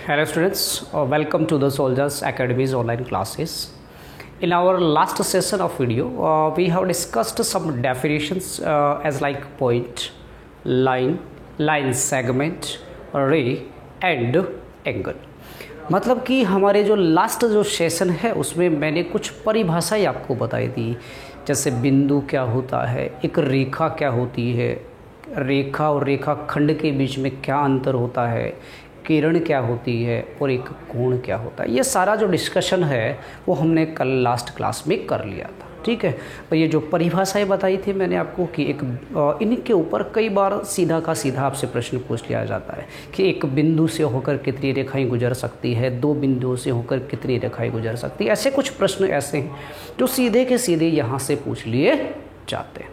Hello students, welcome to the Soldiers Academy's online classes. In our last session of video, we have discussed some definitions as like point, line segment, ray and angle. मतलब कि हमारे जो last जो session है उसमें मैंने कुछ परिभाषाएं आपको बताई थी, जैसे बिंदु क्या होता है, एक रेखा क्या होती है, रेखा और रेखाखंड के बीच में क्या अंतर होता है, किरण क्या होती है और एक कोण क्या होता है। ये सारा जो डिस्कशन है वो हमने कल लास्ट क्लास में कर लिया था, ठीक है। और ये जो परिभाषाएं बताई थी मैंने आपको कि एक इनके ऊपर कई बार सीधा का सीधा आपसे प्रश्न पूछ लिया जाता है कि एक बिंदु से होकर कितनी रेखाएं गुजर सकती है, दो बिंदुओं से होकर कितनी रेखाएं गुजर सकती है। ऐसे कुछ प्रश्न ऐसे हैं जो सीधे के सीधे यहाँ से पूछ लिए जाते हैं,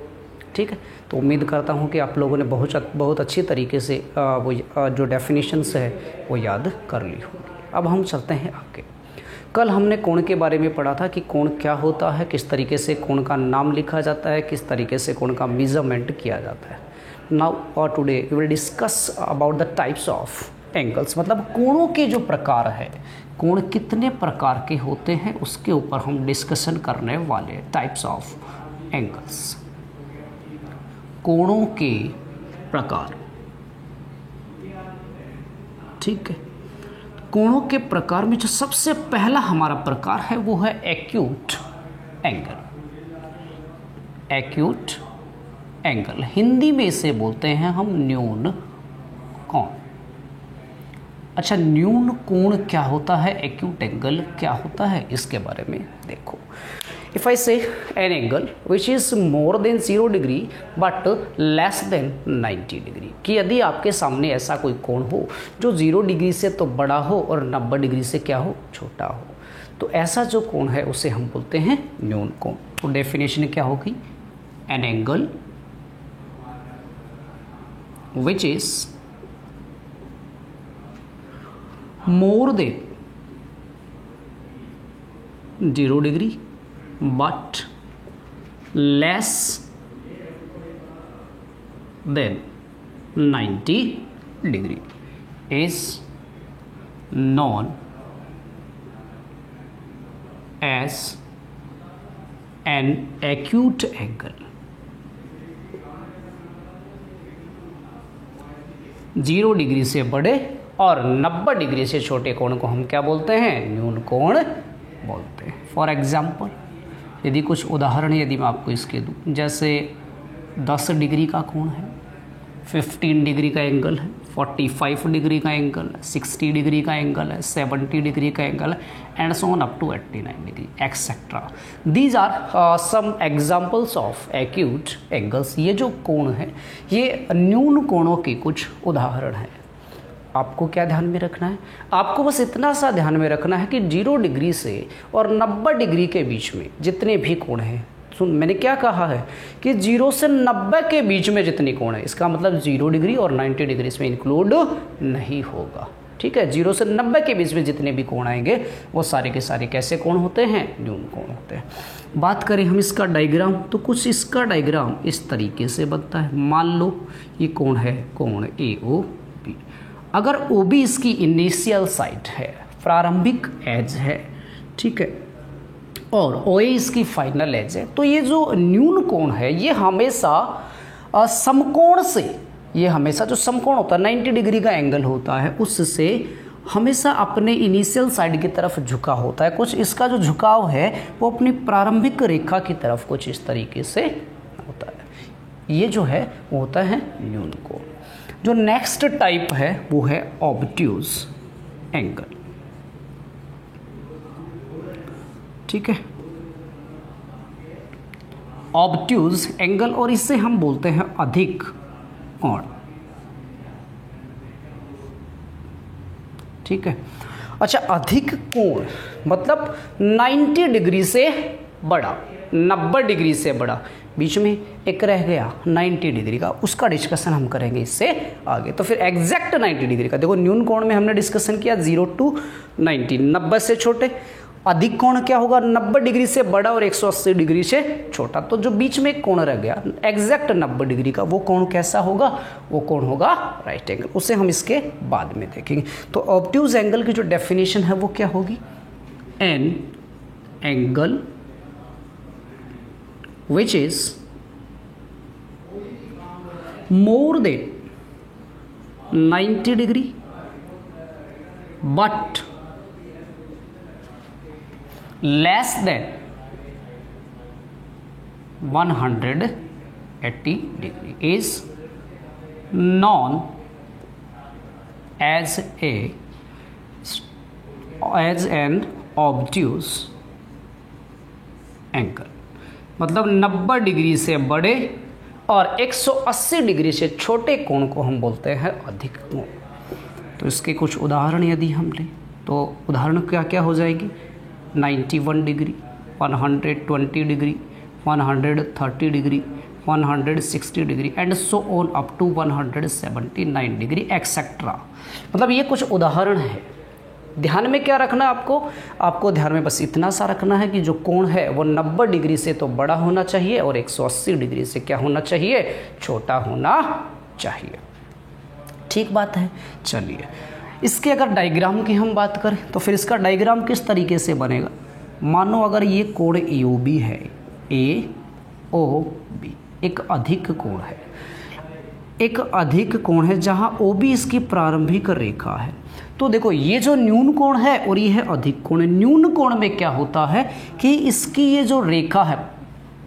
ठीक है। तो उम्मीद करता हूँ कि आप लोगों ने बहुत अच्छी तरीके से वो जो डेफिनेशंस है वो याद कर ली होंगी। अब हम चलते हैं आगे। कल हमने कोण के बारे में पढ़ा था कि कोण क्या होता है, किस तरीके से कोण का नाम लिखा जाता है, किस तरीके से कोण का मेजरमेंट किया जाता है। नाउ और today we will discuss about the types of angles, मतलब कोणों के जो प्रकार है, कोण कितने प्रकार के होते हैं उसके ऊपर हम डिस्कशन करने वाले हैं। टाइप्स ऑफ एंगल्स, कोणों के प्रकार, ठीक है। कोणों के प्रकार में जो सबसे पहला हमारा प्रकार है वो है acute angle. Acute angle Hindi में इसे बोलते हैं हम न्यून कोण। अच्छा, न्यून कोण क्या होता है, एक्यूट एंगल क्या होता है, इसके बारे में देखो। If I say an angle which is more than 0 degree but less than 90 degree, कि यदि आपके सामने ऐसा कोई कोण हो जो 0 डिग्री से तो बड़ा हो और 90 डिग्री से क्या हो, छोटा हो, तो ऐसा जो कोण है उसे हम बोलते हैं न्यून कोण। तो डेफिनेशन क्या होगी, an angle which is more than 0 degree but less than 90 degree is known as an acute angle। 0 degree से बड़े और 90 डिग्री से छोटे कोण को हम क्या बोलते हैं, न्यून कोण बोलते हैं। फॉर एग्जाम्पल, यदि कुछ उदाहरण यदि मैं आपको इसके दूँ, जैसे 10 डिग्री का कोण है, 15 डिग्री का एंगल है, 45 डिग्री का एंगल है, 60 डिग्री का एंगल है, 70 डिग्री का एंगल है, and so on up to 89 degree etcetera. These are some examples of acute angles. ये जो कोण है ये न्यून कोणों के कुछ उदाहरण हैं। आपको क्या ध्यान में रखना है, आपको बस इतना सा ध्यान में रखना है कि 0 डिग्री से और 90 डिग्री के बीच में जितने भी कोण हैं, सुन मैंने क्या कहा है कि 0 से 90 के बीच में जितनी कोण है, इसका मतलब 0 डिग्री और 90 डिग्री इसमें इंक्लूड नहीं होगा, ठीक है। 0 से 90 के बीच में जितने भी कोण आएंगे वो सारे के सारे कैसे कोण होते हैं, न्यून कोण होते हैं। बात करें हम इसका डायग्राम, तो कुछ इसका डायग्राम इस तरीके से बनता है। मान लो ये कोण है, कोण AOB। अगर OB इसकी इनिशियल साइड है, प्रारंभिक एज है, ठीक है, और OA इसकी फाइनल एज है, तो ये जो न्यून कोण है ये हमेशा समकोण से, ये हमेशा जो समकोण होता है 90 डिग्री का एंगल होता है उससे हमेशा अपने इनिशियल साइड की तरफ झुका होता है। कुछ इसका जो झुकाव है वो अपनी प्रारंभिक रेखा की तरफ कुछ इस तरीके से होता है। ये जो है वो होता है न्यून कोण। जो नेक्स्ट टाइप है वो है ऑब्ट्यूज एंगल, ठीक है, ऑब्ट्यूज एंगल, और इससे हम बोलते हैं अधिक कोण, ठीक है। अच्छा, अधिक कोण मतलब 90 डिग्री से बड़ा, 90 डिग्री से बड़ा, बीच में एक रह गया 90 डिग्री का, उसका डिस्कशन हम करेंगे इससे आगे। तो फिर एग्जैक्ट 90 डिग्री का देखो, न्यून कोण में हमने डिस्कशन किया 0 to 90, 90 से छोटे, अधिक कोण क्या होगा, 90 डिग्री से बड़ा और 180 डिग्री से छोटा। तो जो बीच में एक कोण रह गया एग्जैक्ट 90 डिग्री का, वो कोण कैसा होगा, वो कोण होगा राइट एंगल। उसे हम इसके बाद में देखेंगे। तो ऑब्ट्यूज एंगल की जो डेफिनेशन है वो क्या होगी, an angle which is more than 90 degree but less than 180 degree is known as an obtuse angle। मतलब 90 डिग्री से बड़े और 180 डिग्री से छोटे कोण को हम बोलते हैं अधिक कोण। तो इसके कुछ उदाहरण यदि हम लें तो उदाहरण क्या क्या हो जाएगी, 91 degree, 120 degree, 130 degree, 160 degree and so on up to 179 degree etcetera. मतलब ये कुछ उदाहरण है। ध्यान में क्या रखना है आपको ध्यान में बस इतना सा रखना है कि जो कोण है वो 90 डिग्री से तो बड़ा होना चाहिए और 180 डिग्री से क्या होना चाहिए, छोटा होना चाहिए। ठीक बात है। चलिए इसके अगर डायग्राम की हम बात करें तो फिर इसका डायग्राम किस तरीके से बनेगा। मानो अगर ये कोण AOB है, AOB एक अधिक कोण है, एक अधिक कोण है जहां OB इसकी प्रारंभिक रेखा है। तो देखो ये जो न्यून कोण है और ये है अधिक कोण। न्यून कोण में क्या होता है कि इसकी ये जो रेखा है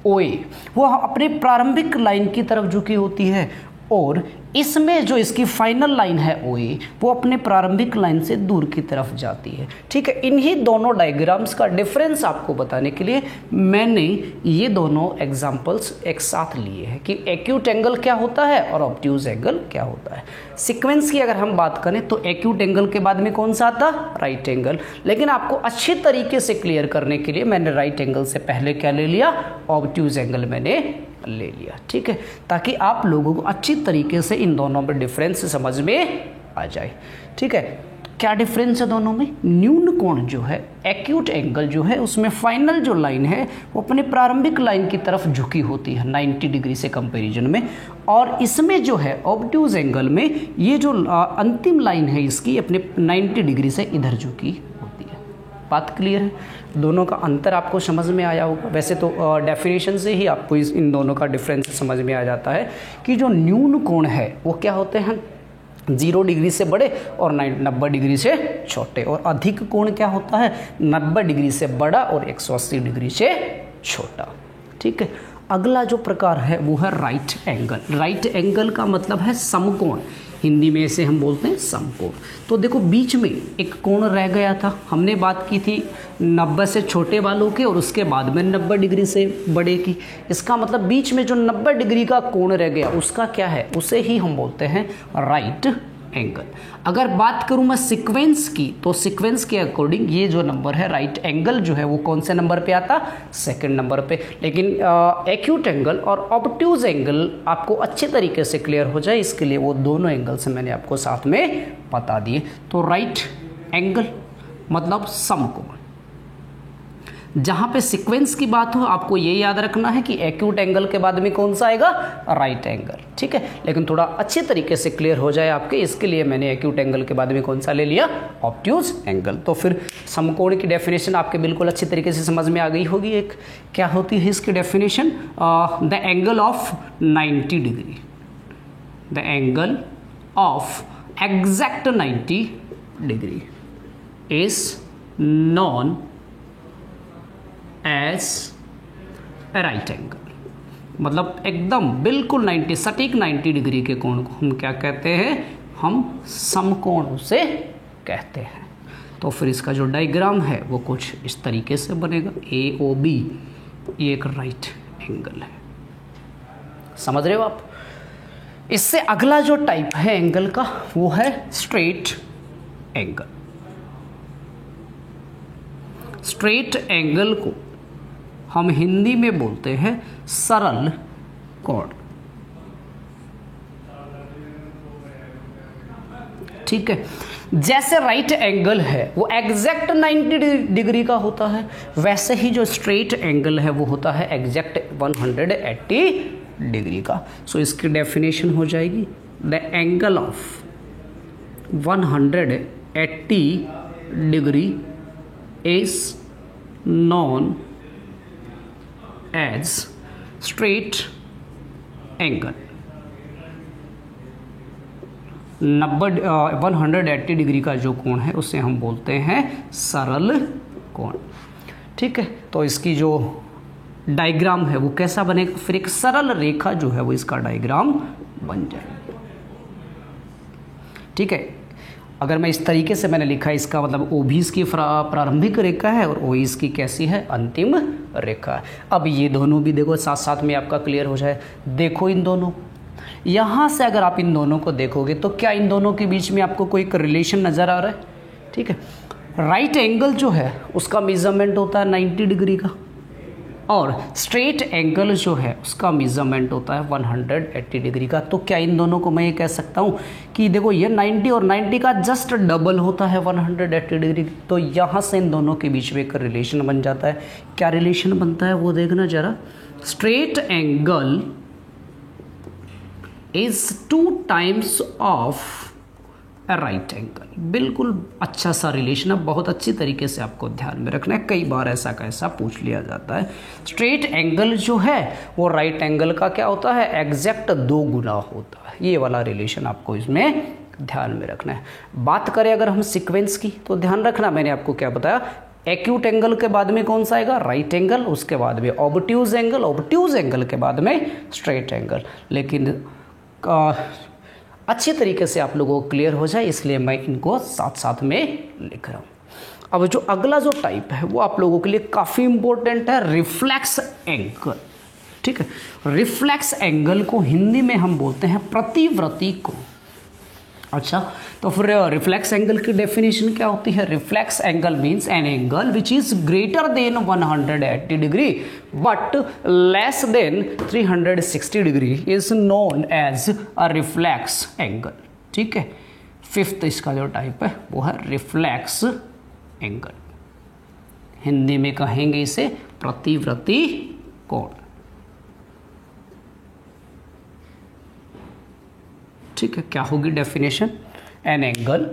OA वो अपने प्रारंभिक लाइन की तरफ झुकी होती है और इसमें जो इसकी फाइनल लाइन है OA वो अपने प्रारंभिक लाइन से दूर की तरफ जाती है। ठीक है, इन्हीं दोनों डायग्राम्स का डिफरेंस आपको बताने के लिए मैंने ये दोनों एग्जांपल्स एक साथ लिए हैं कि एक्यूट एंगल क्या होता है और ऑब्ट्यूज एंगल क्या होता है। सीक्वेंस की अगर हम बात करें तो एक्यूट एंगल के बाद में कौन सा आता, राइट एंगल। लेकिन आपको अच्छे तरीके से क्लियर करने के लिए मैंने राइट एंगल से पहले क्या ले लिया, ऑब्ट्यूज एंगल मैंने ले लिया। ठीक है, ताकि आप लोगों को अच्छी तरीके से इन दोनों में डिफरेंस समझ में आ जाए। ठीक है, क्या डिफरेंस है दोनों में। न्यून कोण जो है, एक्यूट एंगल जो है, उसमें फाइनल जो लाइन है वो अपने प्रारंभिक लाइन की तरफ झुकी होती है 90 डिग्री से कंपैरिजन में। और इसमें जो है ऑब्ट्यूज एंगल में ये जो अंतिम लाइन है इसकी अपने 90 डिग्री से इधर झुकी होती है। बात क्लियर है, दोनों का अंतर आपको समझ में आया होगा। वैसे तो डेफिनेशन से ही आपको इन दोनों का डिफरेंस समझ में आ जाता है कि जो न्यून कोण है वो क्या होते हैं, 0 डिग्री से बड़े और 90 डिग्री से छोटे, और अधिक कोण क्या होता है, 90 डिग्री से बड़ा और 180 डिग्री से छोटा। ठीक है, अगला जो प्रकार है वो है राइट एंगल। राइट एंगल का मतलब है समकोण, हिंदी में इसे हम बोलते हैं समकोण। तो देखो बीच में एक कोण रह गया था, हमने बात की थी 90 से छोटे वालों के और उसके बाद में 90 डिग्री से बड़े की। इसका मतलब बीच में जो 90 डिग्री का कोण रह गया उसका क्या है, उसे ही हम बोलते हैं राइट एंगल। अगर बात करूं मैं सीक्वेंस की तो सीक्वेंस के अकॉर्डिंग ये जो नंबर है राइट एंगल जो है वो कौन से नंबर पे आता, सेकंड नंबर पे। लेकिन एक्यूट एंगल और ऑब्ट्यूज एंगल आपको अच्छे तरीके से क्लियर हो जाए इसके लिए वो दोनों एंगल्स मैंने आपको साथ में बता दिए। तो राइट एंगल मतलब समकोण। जहां पे सीक्वेंस की बात हो आपको ये याद रखना है कि एक्यूट एंगल के बाद में कौन सा आएगा, राइट एंगल। ठीक है, लेकिन थोड़ा अच्छे तरीके से क्लियर हो जाए आपके, इसके लिए मैंने एक्यूट एंगल के बाद में कौन सा ले लिया, ऑब्ट्यूज एंगल। तो फिर समकोण की डेफिनेशन आपके बिल्कुल अच्छी तरीके से समझ में आ गई होगी। एक क्या होती है इसकी definition, the angle of 90 degree, the angle of exact 90 degree is known as a right angle. मतलब एकदम बिल्कुल 90 सटीक 90 डिग्री के कोण को हम क्या कहते हैं, हम समकोण उसे कहते हैं। तो फिर इसका जो डायग्राम है वो कुछ इस तरीके से बनेगा। AOB ये एक राइट एंगल है, समझ रहे हो आप। इससे अगला जो टाइप है एंगल का वो है स्ट्रेट एंगल। स्ट्रेट एंगल को हम हिंदी में बोलते हैं सरल कोण। ठीक है, जैसे राइट एंगल है वो एग्जैक्ट 90 डिग्री का होता है, वैसे ही जो स्ट्रेट एंगल है वो होता है एग्जैक्ट 180 डिग्री का। सो इसकी डेफिनेशन हो जाएगी the angle of 180 degree is known as straight angle. 180 degree का जो कोण है उसे हम बोलते हैं सरल कोण। ठीक है, तो इसकी जो डायग्राम है वो कैसा बनेगा, फिर एक सरल रेखा जो है वो इसका डायग्राम बन जाएगी। ठीक है, अगर मैं इस तरीके से मैंने लिखा है, इसका मतलब ओ भी इसकी प्रारंभिक रेखा है और ओ इसकी कैसी है, अंतिम रेखा है। अब ये दोनों भी देखो साथ साथ में आपका क्लियर हो जाए। देखो इन दोनों, यहाँ से अगर आप इन दोनों को देखोगे तो क्या इन दोनों के बीच में आपको कोई रिलेशन नज़र आ रहा है। ठीक है, राइट एंगल जो है उसका मेजरमेंट होता है 90 डिग्री का, और स्ट्रेट एंगल जो है उसका मेजरमेंट होता है 180 डिग्री का। तो क्या इन दोनों को मैं ये कह सकता हूँ कि देखो ये 90 और 90 का जस्ट डबल होता है 180 डिग्री। तो यहाँ से इन दोनों के बीच में एक रिलेशन बन जाता है। क्या रिलेशन बनता है वो देखना जरा। Straight angle is 2 times of a right angle. बिल्कुल अच्छा सा रिलेशन है, बहुत अच्छी तरीके से आपको ध्यान में रखना है, कई बार ऐसा कैसा पूछ लिया जाता है। स्ट्रेट एंगल जो है वो राइट एंगल का क्या होता है, एग्जैक्ट 2 गुना होता है। ये वाला रिलेशन आपको इसमें ध्यान में रखना है। बात करें अगर हम सीक्वेंस की, तो ध्यान रखना मैंने आपको क्या बताया, एक्यूट एंगल के बाद में कौन सा आएगा, राइट एंगल, उसके बाद में ऑब्ट्यूज एंगल, ऑब्ट्यूज एंगल के बाद में स्ट्रेट एंगल। लेकिन अच्छी तरीके से आप लोगों को क्लियर हो जाए इसलिए मैं इनको साथ साथ में लिख रहा हूँ। अब जो अगला जो टाइप है वो आप लोगों के लिए काफ़ी इंपॉर्टेंट है, रिफ्लेक्स एंगल। ठीक है, रिफ्लेक्स एंगल को हिंदी में हम बोलते हैं प्रतिवर्ती कोण। अच्छा, तो फिर रिफ्लेक्स एंगल की डेफिनेशन क्या होती है। Reflex angle means an angle which is greater than 180 degree but less than 360 degree is known as a reflex angle. ठीक है, फिफ्थ इसका जो टाइप है वो है रिफ्लेक्स एंगल। हिंदी में कहेंगे इसे प्रतिवर्ती कोण। ठीक है, क्या होगी definition, an angle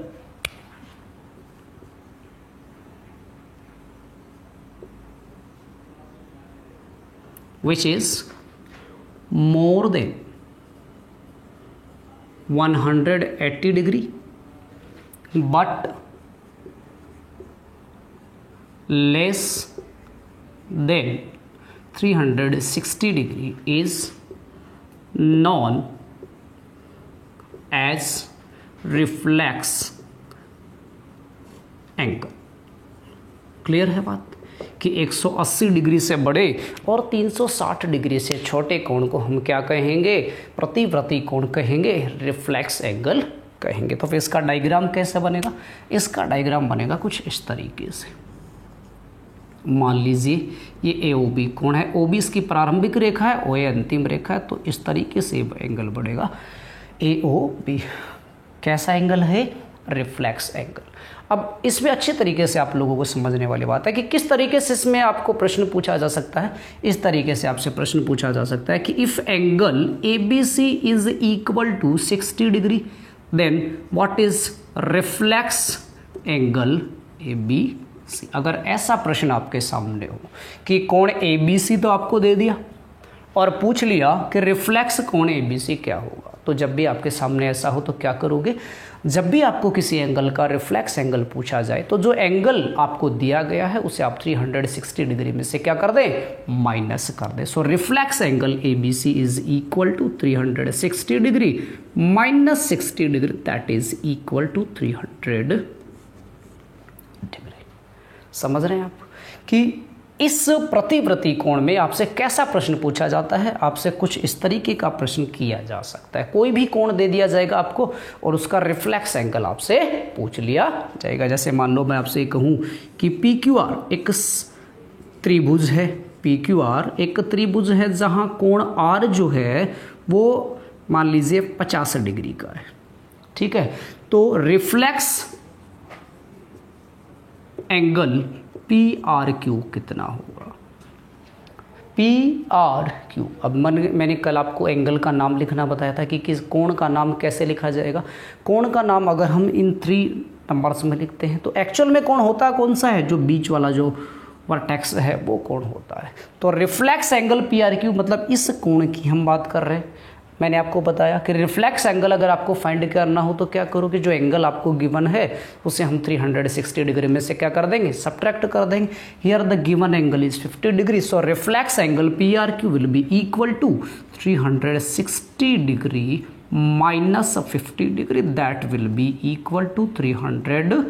which is more than 180 degree but less than 360 degree is known as reflex angle। Clear है बात कि 180 डिग्री से बड़े और 360 डिग्री से छोटे कोण को हम क्या कहेंगे, प्रतिवर्ती कोण कहेंगे, रिफ्लेक्स एंगल कहेंगे। तो फिर इसका डायग्राम कैसे बनेगा, इसका डायग्राम बनेगा कुछ इस तरीके से। मान लीजिए ये ए ओ बी कोण है, ओ बी इसकी प्रारंभिक रेखा है, ओ ए अंतिम रेखा है, तो इस तरीके से एंगल बढ़ेगा ए ओ बी। कैसा एंगल है, रिफ्लेक्स एंगल। अब इसमें अच्छे तरीके से आप लोगों को समझने वाली बात है कि किस तरीके से इसमें आपको प्रश्न पूछा जा सकता है। इस तरीके से आपसे प्रश्न पूछा जा सकता है कि if angle A B C is equal to 60 degree then what is reflex angle A B C. अगर ऐसा प्रश्न आपके सामने हो कि कोण ए बी सी तो आपको दे दिया और पूछ लिया कि रिफ्लेक्स कोण ए बी सी क्या होगा, तो जब भी आपके सामने ऐसा हो तो क्या करोगे, जब भी आपको किसी एंगल का रिफ्लेक्स एंगल पूछा जाए तो जो एंगल आपको दिया गया है उसे आप 360 डिग्री में से क्या कर दें, माइनस कर दें। So reflex angle A B C is equal to 360 degree minus 60 degree, that is equal to 300 degree. समझ रहे हैं आप कि इस प्रतिवर्ती कोण में आपसे कैसा प्रश्न पूछा जाता है। आपसे कुछ इस तरीके का प्रश्न किया जा सकता है, कोई भी कोण दे दिया जाएगा आपको और उसका रिफ्लेक्स एंगल आपसे पूछ लिया जाएगा। जैसे मान लो मैं आपसे कहूँ कि पी क्यू आर एक त्रिभुज है, पी क्यू आर एक त्रिभुज है जहाँ कोण आर जो है वो मान लीजिए 50 डिग्री का है। ठीक है, तो reflex angle P R Q कितना होगा, पी आर क्यू। अब मैंने कल आपको एंगल का नाम लिखना बताया था कि किस कोण का नाम कैसे लिखा जाएगा। कोण का नाम अगर हम इन 3 नंबर्स में लिखते हैं तो एक्चुअल में कोण होता कौन सा है, जो बीच वाला जो वर्टेक्स है वो कोण होता है। तो reflex angle P R Q मतलब इस कोण की हम बात कर रहे हैं। मैंने आपको बताया कि रिफ्लेक्स एंगल अगर आपको फाइंड करना हो तो क्या करोगे, जो एंगल आपको गिवन है उसे हम 360 डिग्री में से क्या कर देंगे, सब्ट्रैक्ट कर देंगे। Here the given angle is 50 degree, so reflex angle P R Q will be equal to 360 degree minus 50 degree, that will be equal to 310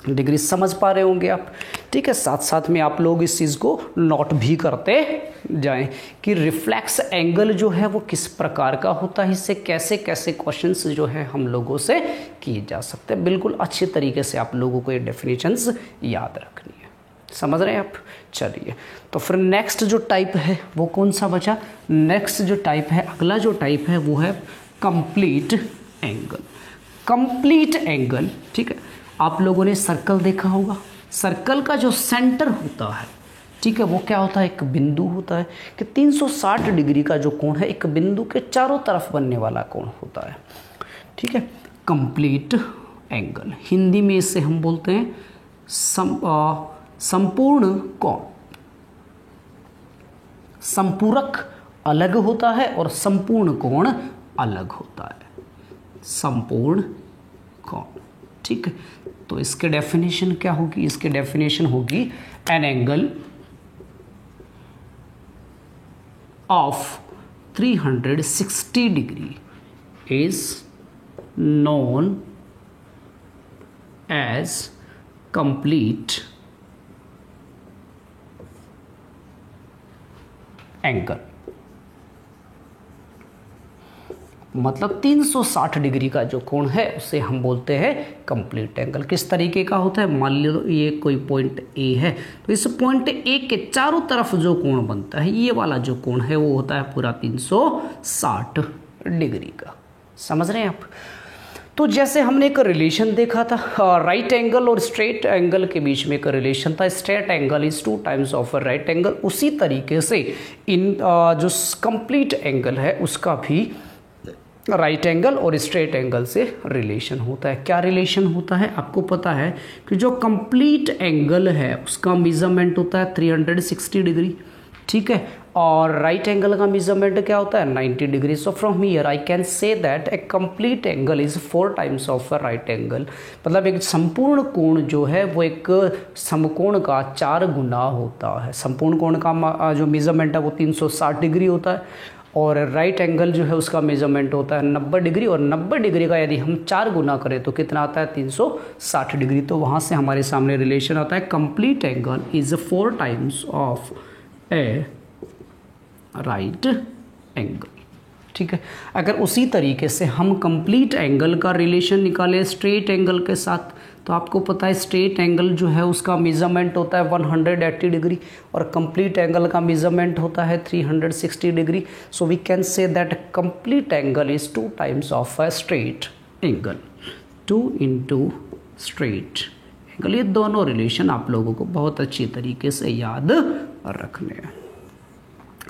degree. समझ पा रहे होंगे आप, ठीक है। साथ साथ में आप लोग इस चीज़ को नोट भी करते जाएं कि रिफ्लेक्स एंगल जो है वो किस प्रकार का होता है, इससे कैसे कैसे क्वेश्चंस जो है हम लोगों से किए जा सकते हैं। बिल्कुल अच्छे तरीके से आप लोगों को ये डेफिनेशंस याद रखनी है। समझ रहे हैं आप। चलिए तो फिर नेक्स्ट जो टाइप है वो कौन सा बचा, नेक्स्ट जो टाइप है, अगला जो टाइप है वो है कंप्लीट एंगल। कंप्लीट एंगल, ठीक है। आप लोगों ने सर्कल देखा होगा, सर्कल का जो सेंटर होता है, ठीक है, वो क्या होता है, एक बिंदु होता है कि 360 डिग्री का जो कोण है एक बिंदु के चारों तरफ बनने वाला कोण होता है, ठीक है। कंप्लीट एंगल हिंदी में इसे हम बोलते हैं संपूर्ण कोण। संपूरक अलग होता है और संपूर्ण कोण अलग होता है, संपूर्ण कोण, ठीक है। तो इसके डेफिनेशन क्या होगी, इसके डेफिनेशन होगी an angle of 360 degree is known as complete angle. मतलब 360 डिग्री का जो कोण है उसे हम बोलते हैं कंप्लीट एंगल। किस तरीके का होता है, मान लो ये कोई पॉइंट ए है तो इस पॉइंट ए के चारों तरफ जो कोण बनता है, ये वाला जो कोण है वो होता है पूरा 360 डिग्री का। समझ रहे हैं आप। तो जैसे हमने एक रिलेशन देखा था राइट एंगल और स्ट्रेट एंगल के बीच में एक रिलेशन था, straight angle is 2 times of right angle. उसी तरीके से इन जो कंप्लीट एंगल है उसका भी राइट एंगल और स्ट्रेट एंगल से रिलेशन होता है। क्या रिलेशन होता है, आपको पता है कि जो कंप्लीट एंगल है उसका मेजरमेंट होता है 360 डिग्री, ठीक है, और राइट एंगल का मेजरमेंट क्या होता है 90 degree. So from here I can say that A complete angle is 4 times of a right angle. मतलब एक संपूर्ण कोण जो है वो एक समकोण का 4 गुना होता है। संपूर्ण कोण का जो मेजरमेंट है वो 360 डिग्री होता है और राइट एंगल जो है उसका मेजरमेंट होता है 90 डिग्री, और 90 डिग्री का यदि हम 4 गुना करें तो कितना आता है 360 डिग्री। तो वहाँ से हमारे सामने रिलेशन आता है complete angle is 4 times of A right angle, ठीक है। अगर उसी तरीके से हम कंप्लीट एंगल का रिलेशन निकालें स्ट्रेट एंगल के साथ तो आपको पता है स्ट्रेट एंगल जो है उसका मेजरमेंट होता है 180 डिग्री और कंप्लीट एंगल का मेजरमेंट होता है 360 degree. So we can say that complete angle is 2 times of a straight angle, 2 into straight angle. ये दोनों रिलेशन आप लोगों को बहुत अच्छी तरीके से याद रखने हैं।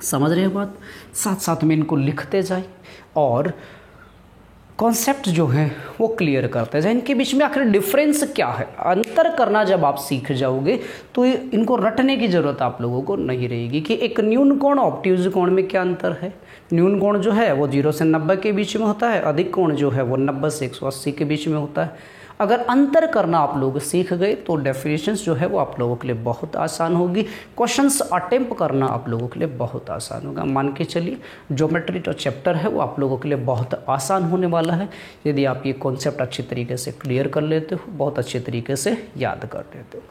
समझ रहे हैं बात। साथ साथ में इनको लिखते जाए और कॉन्सेप्ट जो है वो क्लियर करते जाए। इनके बीच में आखिर डिफरेंस क्या है, अंतर करना जब आप सीख जाओगे तो इनको रटने की ज़रूरत आप लोगों को नहीं रहेगी कि एक न्यून कोण ऑब्ट्यूज कोण में क्या अंतर है। न्यून कोण जो है वो 0 से 90 के बीच में होता है, अधिक कोण जो है वो 90 से 180 के बीच में होता है। अगर अंतर करना आप लोग सीख गए तो डेफिनेशंस जो है वो आप लोगों के लिए बहुत आसान होगी, क्वेश्चंस अटेम्प्ट करना आप लोगों के लिए बहुत आसान होगा। मान के चलिए ज्योमेट्री जो चैप्टर है वो आप लोगों के लिए बहुत आसान होने वाला है यदि आप ये कॉन्सेप्ट अच्छी तरीके से क्लियर कर लेते हो, बहुत अच्छे तरीके से याद कर लेते हो,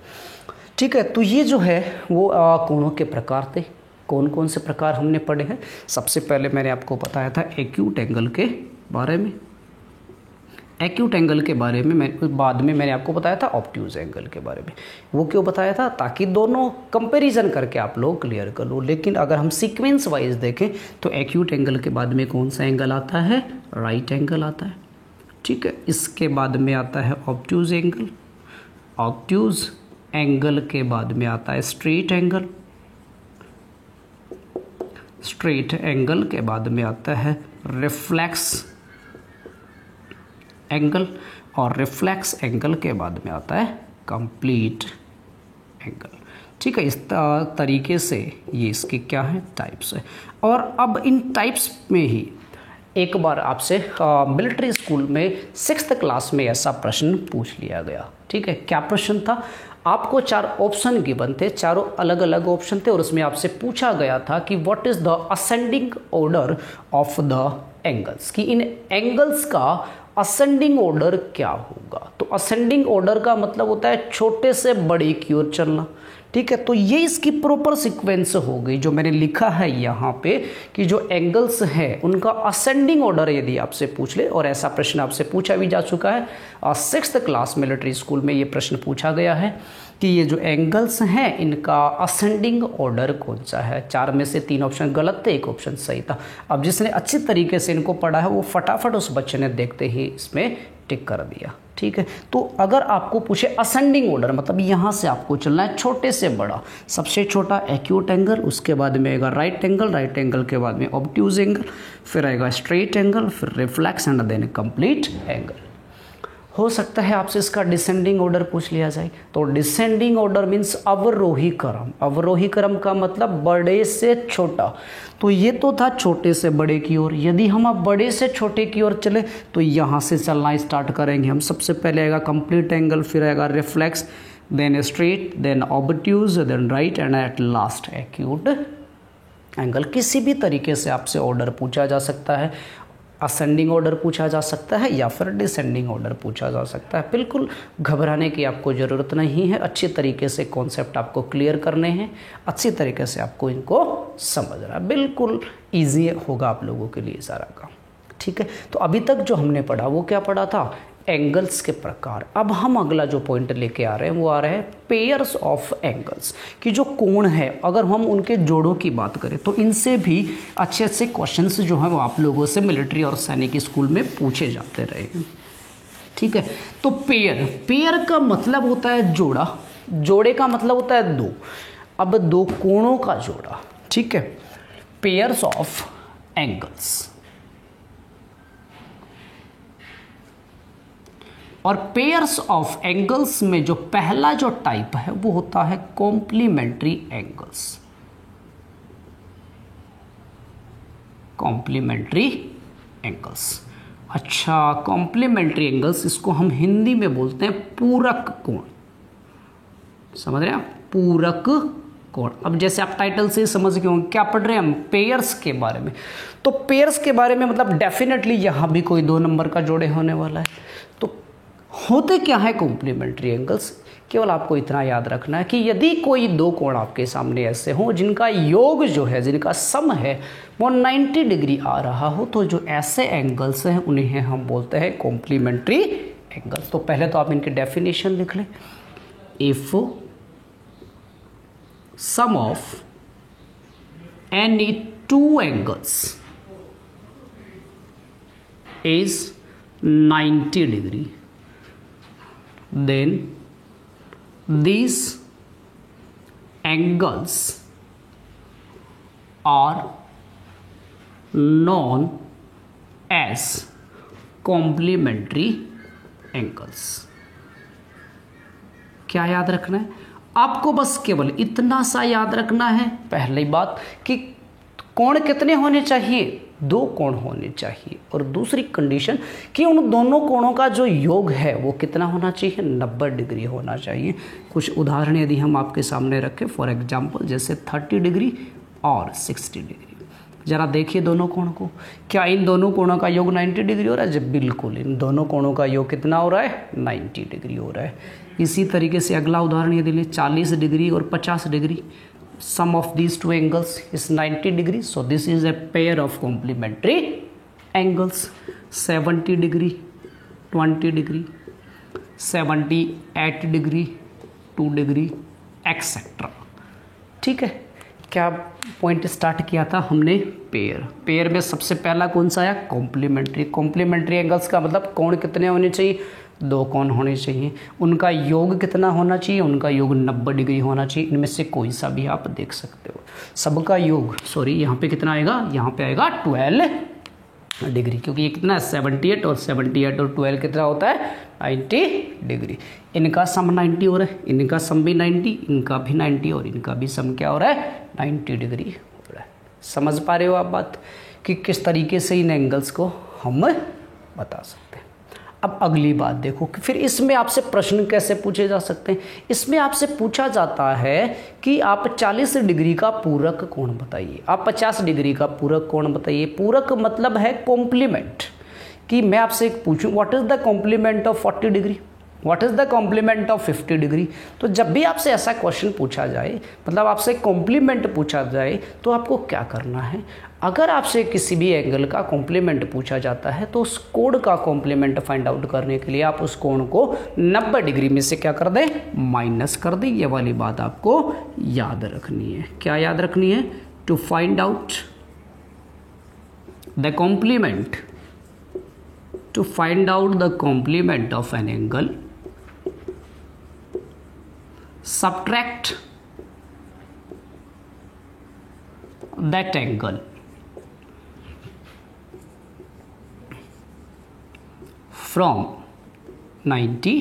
ठीक है। तो ये जो है वो कोणों के प्रकार थे। कौन कौन से प्रकार हमने पढ़े हैं, सबसे पहले मैंने आपको बताया था एक्यूट एंगल के बारे में। एक्यूट एंगल के बारे में बाद में मैंने आपको बताया था ऑब्ट्यूज एंगल के बारे में। वो क्यों बताया था, ताकि दोनों कंपैरिजन करके आप लोग क्लियर कर लो। लेकिन अगर हम सीक्वेंस वाइज देखें तो एक्यूट एंगल के बाद में कौन सा एंगल आता है, राइट एंगल आता है, ठीक है। इसके बाद में आता है ऑब्ट्यूज एंगल ऑब्ट्यूज एंगल के बाद में आता है स्ट्रेट एंगल, स्ट्रेट एंगल के बाद में आता है रिफ्लेक्स एंगल, और रिफ्लेक्स एंगल के बाद में आता है कंप्लीट एंगल। ठीक है, इस तरीके से ये इसके क्या है, टाइप्स है। और अब इन टाइप्स में ही एक बार आपसे मिलिट्री स्कूल में 6th क्लास में ऐसा प्रश्न पूछ लिया गया। ठीक है, क्या प्रश्न था, आपको 4 ऑप्शन गिवन थे, चारों अलग अलग ऑप्शन थे, और उसमें आपसे पूछा गया था कि what is the ascending order of the angles, कि इन एंगल्स का असेंडिंग ऑर्डर क्या होगा। तो असेंडिंग ऑर्डर का मतलब होता है छोटे से बड़े की ओर चलना। ठीक है, तो ये इसकी प्रॉपर सीक्वेंस हो गई जो मैंने लिखा है यहाँ पे, कि जो एंगल्स हैं उनका असेंडिंग ऑर्डर यदि आपसे पूछ ले, और ऐसा प्रश्न आपसे पूछा भी जा चुका है 6th क्लास मिलिट्री स्कूल में, ये प्रश्न पूछा गया है कि ये जो एंगल्स हैं इनका असेंडिंग ऑर्डर कौन सा है। 4 में से 3 ऑप्शन गलत थे, 1 ऑप्शन सही था। अब जिसने अच्छी तरीके से इनको पढ़ा है वो फटाफट उस बच्चे ने देखते ही इसमें टिक कर दिया। ठीक है, तो अगर आपको पूछे असेंडिंग ऑर्डर, मतलब यहाँ से आपको चलना है छोटे से बड़ा, सबसे छोटा एक्यूट एंगल, उसके बाद में आएगा राइट एंगल, राइट एंगल के बाद में ऑब्ट्यूज एंगल, फिर आएगा स्ट्रेट एंगल, फिर reflex and then complete angle. हो सकता है आपसे इसका डिसेंडिंग ऑर्डर पूछ लिया जाए, तो डिसेंडिंग ऑर्डर मीन्स अवरोही क्रम। अवरोही क्रम का मतलब बड़े से छोटा, तो ये तो था छोटे से बड़े की ओर। यदि हम अब बड़े से छोटे की ओर चले तो यहाँ से चलना स्टार्ट करेंगे हम। सबसे पहले आएगा कंप्लीट एंगल, फिर आएगा reflex, then straight, then obtuse, then right and at last acute angle. किसी भी तरीके से आपसे ऑर्डर पूछा जा सकता है, असेंडिंग ऑर्डर पूछा जा सकता है या फिर डिसेंडिंग ऑर्डर पूछा जा सकता है। बिल्कुल घबराने की आपको ज़रूरत नहीं है, अच्छी तरीके से कॉन्सेप्ट आपको क्लियर करने हैं, अच्छी तरीके से आपको इनको समझना, बिल्कुल ईजी होगा आप लोगों के लिए सारा काम। ठीक है, तो अभी तक जो हमने पढ़ा वो क्या पढ़ा था, एंगल्स के प्रकार। अब हम अगला जो पॉइंट लेके आ रहे हैं वो आ रहा है पेयर्स ऑफ एंगल्स, कि जो कोण है अगर हम उनके जोड़ों की बात करें तो इनसे भी अच्छे अच्छे क्वेश्चंस जो हैं वो आप लोगों से मिलिट्री और सैनिक स्कूल में पूछे जाते रहे हैं। ठीक है, तो पेयर का मतलब होता है जोड़ा, जोड़े का मतलब होता है 2। अब 2 कोणों का जोड़ा। ठीक है, पेयर्स ऑफ एंगल्स। और पेयर्स ऑफ एंगल्स में जो पहला जो टाइप है वो होता है कॉम्प्लीमेंट्री एंगल्स। कॉम्प्लीमेंट्री एंगल्स, अच्छा कॉम्प्लीमेंट्री एंगल्स, इसको हम हिंदी में बोलते हैं पूरक कोण। समझ रहे हैं आप, पूरक कोण। अब जैसे आप टाइटल से समझ गए होंगे क्या पढ़ रहे हैं हम, पेयर्स के बारे में। तो पेयर्स के बारे में मतलब डेफिनेटली यहां भी कोई 2 नंबर का जोड़े होने वाला है। तो होते क्या है कॉम्प्लीमेंट्री एंगल्स, केवल आपको इतना याद रखना है कि यदि कोई 2 कोण आपके सामने ऐसे हों जिनका योग जो है, जिनका सम है वो 90 डिग्री आ रहा हो, तो जो ऐसे एंगल्स हैं उन्हें हम बोलते हैं कॉम्प्लीमेंट्री एंगल्स। तो पहले तो आप इनकी डेफिनेशन लिख लें। If sum of any 2 angles is 90 degree, then these angles are known as complementary angles। क्या याद रखना है आपको, बस केवल इतना सा याद रखना है। पहली बात कि कोण कितने होने चाहिए, 2 कोण होने चाहिए, और दूसरी कंडीशन कि उन दोनों कोणों का जो योग है वो कितना होना चाहिए, 90 डिग्री होना चाहिए। कुछ उदाहरण यदि हम आपके सामने रखें, फॉर एग्जांपल जैसे 30 डिग्री और 60 डिग्री, जरा देखिए दोनों कोणों को, क्या इन दोनों कोणों का योग 90 डिग्री हो रहा है? जब बिल्कुल इन दोनों कोणों का योग कितना हो रहा है, 90 डिग्री हो रहा है। इसी तरीके से अगला उदाहरण यदि लें 40 डिग्री और 50 degree, sum of these 2 angles is 90 degrees, so this is a pair of complementary angles। 70 degree 20 degree, 78 degree 2 degree etc। ठीक है, क्या पॉइंट स्टार्ट किया था हमने, पेयर में सबसे पहला कौन सा आया, कॉम्प्लीमेंट्री। कॉम्प्लीमेंट्री एंगल्स का मतलब कोण कितने होने चाहिए, दो कोण होने चाहिए, उनका योग कितना होना चाहिए, उनका योग 90 डिग्री होना चाहिए। इनमें से कोई सा भी आप देख सकते हो। सबका योग यहाँ पे कितना आएगा, यहाँ पे आएगा 12 डिग्री, क्योंकि ये कितना है 78 और 12 कितना होता है 90 डिग्री। इनका सम 90 हो रहा है, इनका सम भी 90, इनका भी 90 और इनका भी सम क्या हो रहा है 90 डिग्री हो रहा है। समझ पा रहे हो आप बात कि किस तरीके से इन एंगल्स को हम बता सकते हैं। अब अगली बात देखो कि फिर इसमें आपसे प्रश्न कैसे पूछे जा सकते हैं। इसमें आपसे पूछा जाता है कि आप 40 डिग्री का पूरक कोण बताइए, आप 50 डिग्री का पूरक कोण बताइए। पूरक मतलब है कॉम्प्लीमेंट, कि मैं आपसे एक पूछूं what is the complement of 40 degree, what is the complement of 50 degree. तो जब भी आपसे ऐसा क्वेश्चन पूछा जाए, मतलब आपसे कॉम्प्लीमेंट पूछा जाए, तो आपको क्या करना है, अगर आपसे किसी भी एंगल का कॉम्प्लीमेंट पूछा जाता है तो उस कोण का कॉम्प्लीमेंट फाइंड आउट करने के लिए आप उस कोण को 90 डिग्री में से क्या कर दें, माइनस कर दें। ये वाली बात आपको याद रखनी है। क्या याद रखनी है, to find out the complement, to find out the complement of an angle, subtract that angle from 90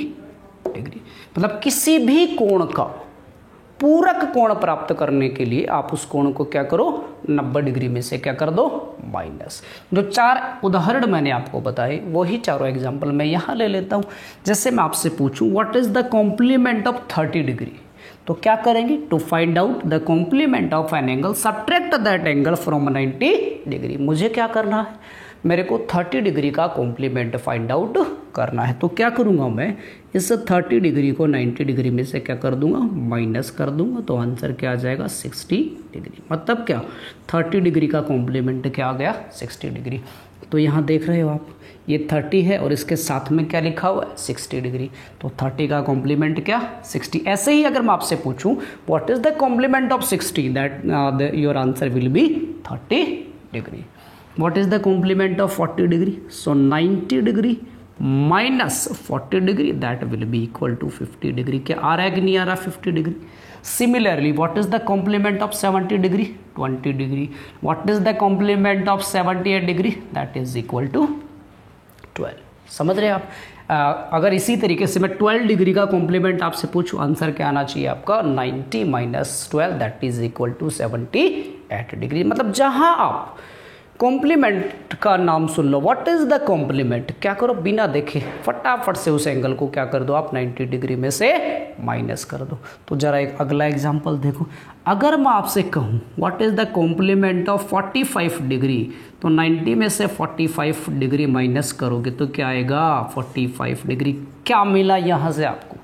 degree. मतलब किसी भी कोण का पूरक कोण प्राप्त करने के लिए आप उस कोण को क्या करो, 90 डिग्री में से क्या कर दो, माइनस। जो 4 उदाहरण मैंने आपको बताए वही चारों एग्जाम्पल मैं यहाँ ले लेता हूँ। जैसे मैं आपसे पूछूं what is the complement of 30 degree, तो क्या करेंगे, to find out the complement of an angle subtract that angle from 90 degree. मुझे क्या करना है, मेरे को 30 डिग्री का कॉम्प्लीमेंट फाइंड आउट करना है। तो क्या करूँगा, मैं इस 30 डिग्री को 90 डिग्री में से क्या कर दूंगा, माइनस कर दूंगा। तो आंसर क्या आ जाएगा 60 डिग्री। मतलब क्या, 30 डिग्री का कॉम्प्लीमेंट क्या आ गया, 60 डिग्री। तो यहाँ देख रहे हो आप, ये 30 है और इसके साथ में क्या लिखा हुआ है, 60 डिग्री। तो 30 का कॉम्प्लीमेंट क्या, 60। ऐसे ही अगर मैं आपसे पूछूं what is the complement of 60, that your answer will be 30 degree. What is the complement of 40 degree? So 90 degree minus 40 degree that will be equal to 50 degree। क्या आ रहा है कि नहीं आ रहा 50 degree. Similarly, what is the complement of 70 degree? 20 degree। What is the complement of 78 degree? That is equal to 12। समझ रहे हैं आप। अगर इसी तरीके से मैं 12 डिग्री का कॉम्प्लीमेंट आपसे पूछूं, आंसर क्या आना चाहिए आपका, 90 minus 12 that is equal to 78 degree. मतलब जहां आप कॉम्प्लीमेंट का नाम सुन लो, व्हाट इज द कॉम्प्लीमेंट, क्या करो बिना देखे फटाफट से उस एंगल को क्या कर दो आप, 90 डिग्री में से माइनस कर दो। तो जरा एक अगला एग्जांपल देखो। अगर मैं आपसे कहूँ what is the complement of 45 degree, तो 90 में से 45 डिग्री माइनस करोगे तो क्या आएगा 45 डिग्री। क्या मिला यहाँ से आपको,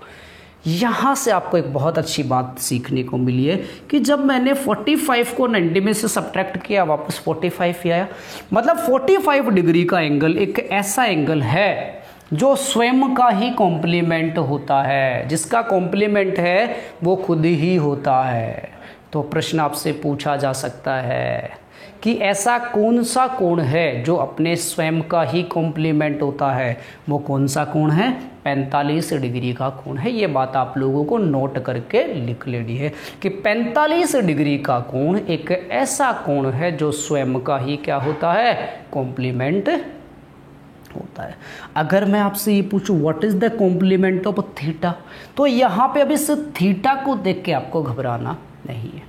यहाँ से आपको एक बहुत अच्छी बात सीखने को मिली है कि जब मैंने 45 को 90 में से सब्ट्रैक्ट किया वापस 45 ही आया। मतलब 45 डिग्री का एंगल एक ऐसा एंगल है जो स्वयं का ही कॉम्प्लीमेंट होता है, जिसका कॉम्प्लीमेंट है वो खुद ही होता है। तो प्रश्न आपसे पूछा जा सकता है कि ऐसा कौन सा कोण है जो अपने स्वयं का ही कॉम्प्लीमेंट होता है। वो कौन सा कोण है, 45 डिग्री का कोण है। ये बात आप लोगों को नोट करके लिख लेनी है कि 45 डिग्री का कोण एक ऐसा कोण है जो स्वयं का ही क्या होता है, कॉम्प्लीमेंट होता है। अगर मैं आपसे ये पूछूं what is the complement of theta, तो यहाँ पे अभी सिर्फ थीटा को देख के आपको घबराना नहीं है,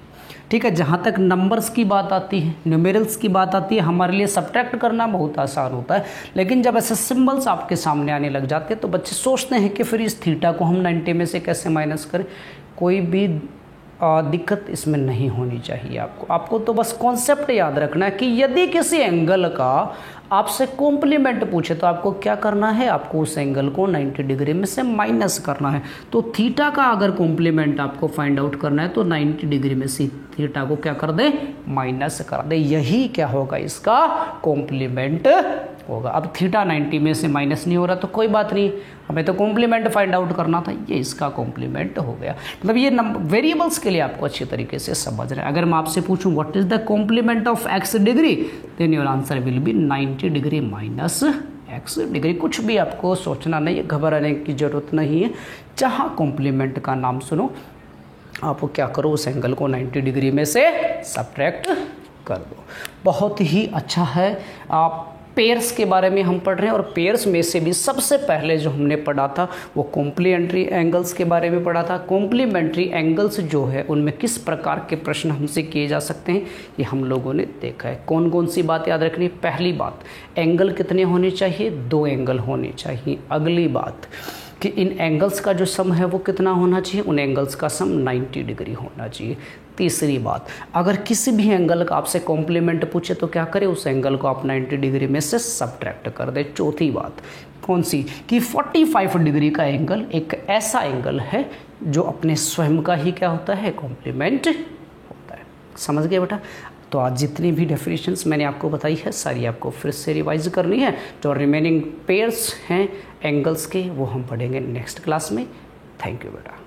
ठीक है। जहाँ तक नंबर्स की बात आती है, न्यूमेरल्स की बात आती है, हमारे लिए सब्ट्रैक्ट करना बहुत आसान होता है। लेकिन जब ऐसे सिंबल्स आपके सामने आने लग जाते हैं तो बच्चे सोचते हैं कि फिर इस थीटा को हम 90 में से कैसे माइनस करें। कोई भी दिक्कत इसमें नहीं होनी चाहिए आपको तो बस कॉन्सेप्ट याद रखना है कि यदि किसी एंगल का आपसे कॉम्प्लीमेंट पूछे तो आपको क्या करना है, आपको उस एंगल को 90 डिग्री में से माइनस करना है। तो थीटा का अगर कॉम्प्लीमेंट आपको फाइंड आउट करना है तो 90 डिग्री में से थीटा को क्या कर दे, माइनस कर दे। यही क्या होगा, इसका कॉम्प्लीमेंट होगा। अब थीटा 90 में से माइनस नहीं हो रहा तो कोई बात नहीं, हमें तो कॉम्प्लीमेंट फाइंड आउट करना था, ये इसका कॉम्प्लीमेंट हो गया। मतलब ये वेरिएबल्स के लिए आपको अच्छी तरीके से समझ रहे हैं। अगर मैं आपसे पूछूं what is the complement of x degree, then your answer will be 90 degree minus x degree. कुछ भी आपको सोचना नहीं है, घबराने की ज़रूरत नहीं है। जहाँ कॉम्प्लीमेंट का नाम सुनो आप क्या करो, उस एंगल को 90 डिग्री में से सब्ट्रैक्ट कर दो। बहुत ही अच्छा है। आप पेयर्स के बारे में हम पढ़ रहे हैं और पेयर्स में से भी सबसे पहले जो हमने पढ़ा था वो कॉम्प्लीमेंट्री एंगल्स के बारे में पढ़ा था। कॉम्प्लीमेंट्री एंगल्स जो है उनमें किस प्रकार के प्रश्न हमसे किए जा सकते हैं ये हम लोगों ने देखा है। कौन कौन सी बात याद रखनी? पहली बात, एंगल कितने होने चाहिए? 2 एंगल होने चाहिए। अगली बात कि इन एंगल्स का जो सम है वो कितना होना चाहिए? उन एंगल्स का सम 90 डिग्री होना चाहिए। तीसरी बात, अगर किसी भी एंगल का आपसे कॉम्प्लीमेंट पूछे तो क्या करें? उस एंगल को आप 90 डिग्री में से सब्ट्रैक्ट कर दें। चौथी बात कौन सी? कि 45 डिग्री का एंगल एक ऐसा एंगल है जो अपने स्वयं का ही क्या होता है? कॉम्प्लीमेंट होता है। समझ गए बेटा? तो आज जितनी भी डेफिनेशंस मैंने आपको बताई है सारी आपको फिर से रिवाइज करनी है। जो रिमेनिंग पेयर्स हैं एंगल्स के वो हम पढ़ेंगे नेक्स्ट क्लास में। थैंक यू बेटा।